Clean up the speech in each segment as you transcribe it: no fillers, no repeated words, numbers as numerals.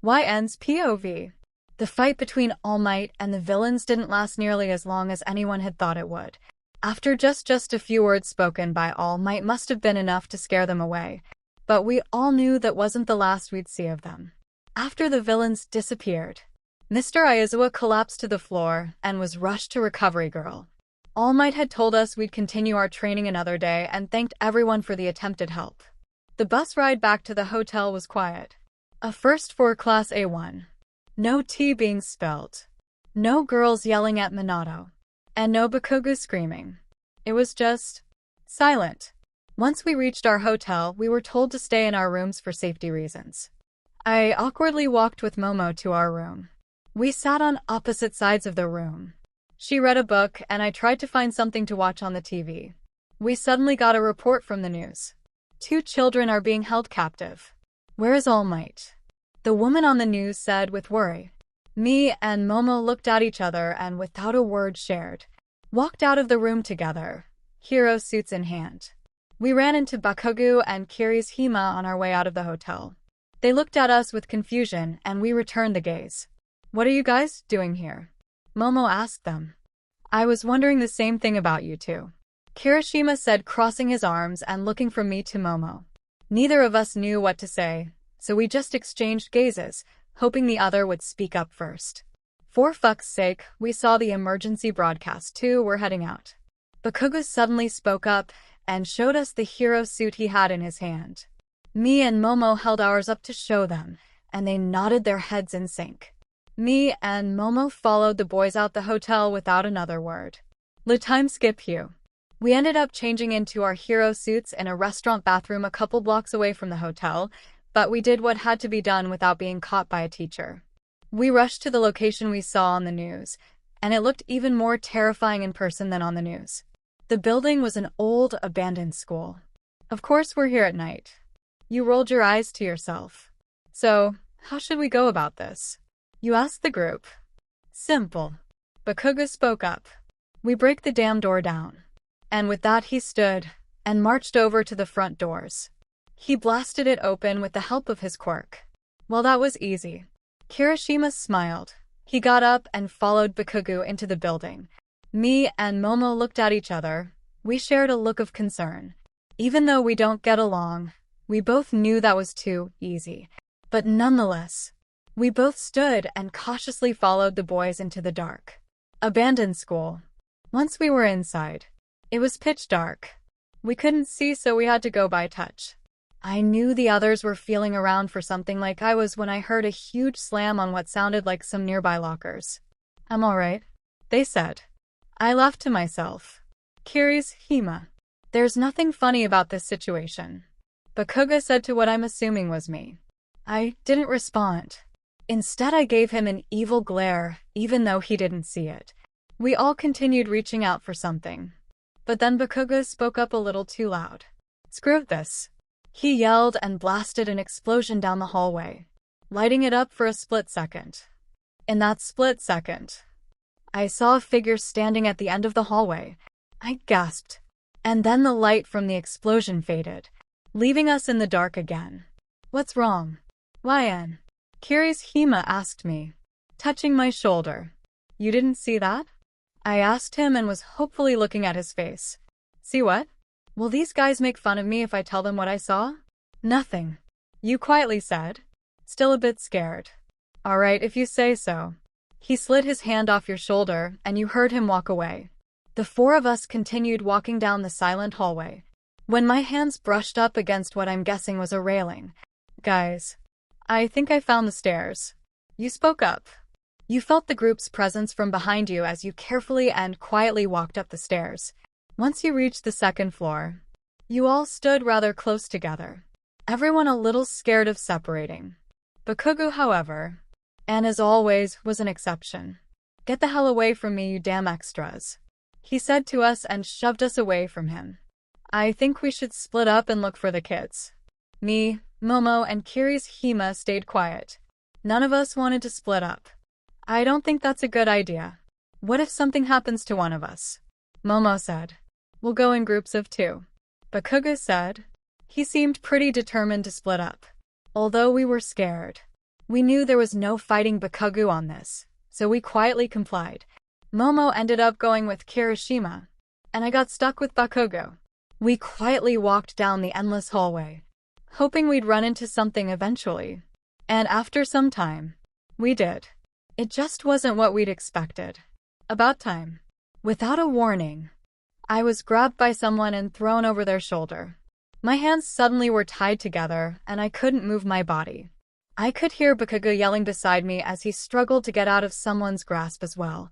YN's POV. The fight between All Might and the villains didn't last nearly as long as anyone had thought it would. After just a few words spoken by All Might must have been enough to scare them away, but we all knew that wasn't the last we'd see of them. After the villains disappeared, Mr. Aizawa collapsed to the floor and was rushed to Recovery Girl. All Might had told us we'd continue our training another day and thanked everyone for the attempted help. The bus ride back to the hotel was quiet. A first for Class A1. No tea being spilled. No girls yelling at Minato. And no Bakugo screaming. It was just silent. Once we reached our hotel, we were told to stay in our rooms for safety reasons. I awkwardly walked with Momo to our room. We sat on opposite sides of the room. She read a book, and I tried to find something to watch on the TV. We suddenly got a report from the news. 2 children are being held captive. Where is All Might? The woman on the news said with worry. Me and Momo looked at each other and without a word walked out of the room together, hero suits in hand. We ran into Bakugo and Kiri's Hima on our way out of the hotel. They looked at us with confusion and we returned the gaze. What are you guys doing here? Momo asked them. I was wondering the same thing about you two. Kirishima said, crossing his arms and looking from me to Momo. Neither of us knew what to say, so we just exchanged gazes, hoping the other would speak up first. For fuck's sake, we saw the emergency broadcast too. We're heading out. Bakugo suddenly spoke up and showed us the hero suit he had in his hand. Me and Momo held ours up to show them, and they nodded their heads in sync. Me and Momo followed the boys out the hotel without another word. Le time skip Hugh. We ended up changing into our hero suits in a restaurant bathroom a couple blocks away from the hotel, but we did what had to be done without being caught by a teacher. We rushed to the location we saw on the news, and it looked even more terrifying in person than on the news. The building was an old, abandoned school. Of course we're here at night. You rolled your eyes to yourself. So, how should we go about this? You asked the group. Simple. Bakugo spoke up. We break the damn door down. And with that he stood and marched over to the front doors. He blasted it open with the help of his quirk. Well, that was easy. Kirishima smiled. He got up and followed Bakugo into the building. Me and Momo looked at each other. We shared a look of concern. Even though we don't get along, we both knew that was too easy. But nonetheless, we both stood and cautiously followed the boys into the dark, abandoned school. Once we were inside, it was pitch dark. We couldn't see, so we had to go by touch. I knew the others were feeling around for something like I was when I heard a huge slam on what sounded like some nearby lockers. I'm alright, they said. I laughed to myself. Kiri's Hima. There's nothing funny about this situation. Bakugo said to what I'm assuming was me. I didn't respond. Instead, I gave him an evil glare, even though he didn't see it. We all continued reaching out for something. But then Bakugo spoke up a little too loud. Screw this. He yelled and blasted an explosion down the hallway, lighting it up for a split second. In that split second, I saw a figure standing at the end of the hallway. I gasped. And then the light from the explosion faded, leaving us in the dark again. What's wrong? YN? Kiri's Hima asked me, touching my shoulder. You didn't see that? I asked him and was hopefully looking at his face. See what? Will these guys make fun of me if I tell them what I saw? Nothing. You quietly said. Still a bit scared. Alright, if you say so. He slid his hand off your shoulder and you heard him walk away. The 4 of us continued walking down the silent hallway, when my hands brushed up against what I'm guessing was a railing. Guys, I think I found the stairs. You spoke up. You felt the group's presence from behind you as you carefully and quietly walked up the stairs. Once you reached the 2nd floor, you all stood rather close together, everyone a little scared of separating. Bakugo, however, and as always, was an exception. Get the hell away from me, you damn extras, he said to us and shoved us away from him. I think we should split up and look for the kids. Me, Momo, and Kiri's Hima stayed quiet. None of us wanted to split up. I don't think that's a good idea. What if something happens to one of us? Momo said. We'll go in groups of 2. Bakugo said. He seemed pretty determined to split up. Although we were scared, We knew there was no fighting Bakugo on this, so we quietly complied. Momo ended up going with Kirishima, and I got stuck with Bakugo. We quietly walked down the endless hallway, hoping we'd run into something eventually. And after some time, we did. It just wasn't what we'd expected. About time. Without a warning, I was grabbed by someone and thrown over their shoulder. My hands suddenly were tied together, and I couldn't move my body. I could hear Bakugo yelling beside me as he struggled to get out of someone's grasp as well.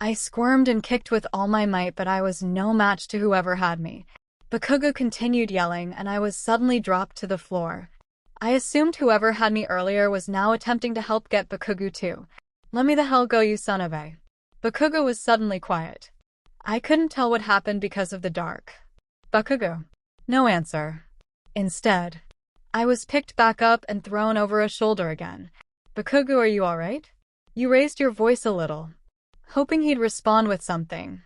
I squirmed and kicked with all my might, but I was no match to whoever had me. Bakugo continued yelling, and I was suddenly dropped to the floor. I assumed whoever had me earlier was now attempting to help get Bakugo too. Let me the hell go, you son of a. Bakugo was suddenly quiet. I couldn't tell what happened because of the dark. Bakugo. No answer. Instead, I was picked back up and thrown over a shoulder again. Bakugo, are you alright? You raised your voice a little, hoping he'd respond with something.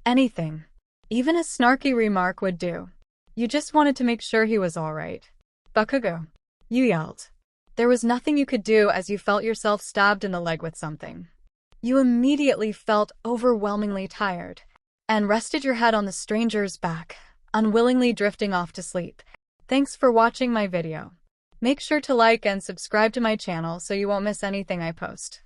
Anything. Even a snarky remark would do. You just wanted to make sure he was alright. Bakugo. You yelled. There was nothing you could do as you felt yourself stabbed in the leg with something. You immediately felt overwhelmingly tired, and rested your head on the stranger's back, unwillingly drifting off to sleep. Thanks for watching my video. Make sure to like and subscribe to my channel so you won't miss anything I post.